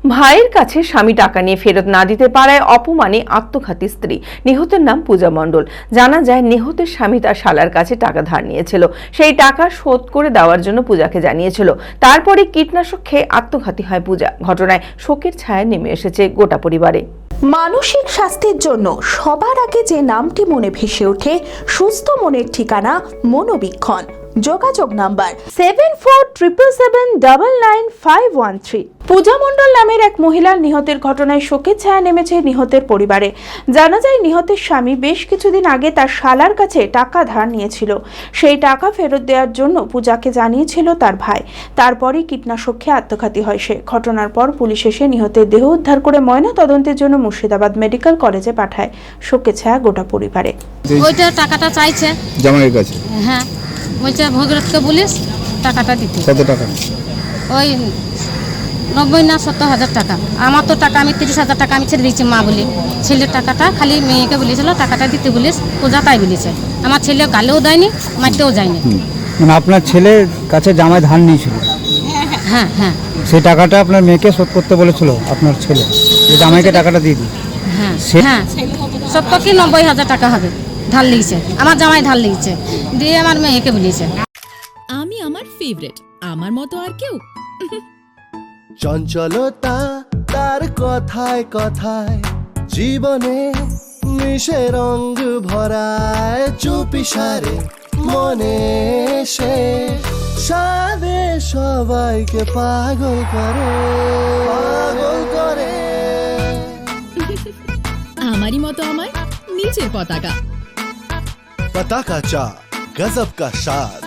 ভাইয়ের কাছে স্বামী টাকা নিয়ে ফেরত না দিতে পারায় অপমানে আত্মঘাতী স্ত্রী। নিহতের নাম পূজা মণ্ডল। জানা যায় নিহতের স্বামী তার শালার কাছে টাকা ধার নিয়েছিল। সেই টাকা শোধ করে দেওয়ার জন্য পূজাকে জানিয়েছিল। তারপরে কীটনাশক খেয়ে আত্মঘাতী হয় পূজা। ঘটনায় শোকের ছায়া নেমে এসেছে গোটা পরিবারে। মানসিক স্বাস্থ্যের জন্য সবার আগে যে নামটি মনে ভেসে ওঠে, সুস্থ মনের ঠিকানা মনোবীক্ষণ। যোগাযোগ নাম্বার 7477799513। পূজা মণ্ডল নামের এক মহিলার নিহতের ঘটনায় শোকের ছায়া নেমেছে নিহতের পরিবারে। জানা যায় নিহতের স্বামী বেশ কিছুদিন আগে তার শালার কাছে টাকা ধার নিয়েছিল। সেই টাকা ফেরত দেওয়ার জন্য পূজাকে জানিয়েছিল তার ভাই। তারপরই কীটনাশক খেয়ে আত্মঘাতী হয় সে। ঘটনার পর পুলিশ এসে নিহতের দেহ উদ্ধার করে ময়না তদন্তের জন্য মুর্শিদাবাদ মেডিকেল কলেজে পাঠায়। শোকের ছায়া গোটা পরিবারে। ওইটা টাকাটা চাইছে জামাইয়ের কাছে। হ্যাঁ, বলছে ভগীরথকে বলিস টাকাটা দিতে। কত টাকা? ওই 90 না 70,000 টাকা। আমার তো টাকা আমি 30,000 টাকা আমি ছেড়ে দিয়েছি মা বলে। ছেলের টাকাটা খালি মেয়েকে বলেছিল টাকাটা দিতে বলিস, পূজা তাই বলেছে। আমার ছেলে গালেও দেয়নি, মারতেও যায়নি। মানে আপনার ছেলের কাছে জামাই ধার নিয়েছিল? হ্যাঁ হ্যাঁ সেই টাকাটা আপনার মেয়েকে শোধ করতে বলেছিল আপনার ছেলে, যে জামাইকে টাকাটা দিয়ে দিই। হ্যাঁ হ্যাঁ, 70 কি 90,000 টাকা হবে ধার লিয়েছে। আমার জামাই ধার লিয়েছে, দিয়ে আমার মেয়েকে বলেছে। আমি আমার ফেভারিট, আমার মতো আর কেউ। চঞ্চলতা তার কথায় কথায় জীবনে মিশে রঙ ভরায়, চুপি সারে মনে সে সাদে সবাইকে পাগল করে, পাগল করে। আমারই মতো আমার নিচের পতাকা। पता का चा गजब का शाद।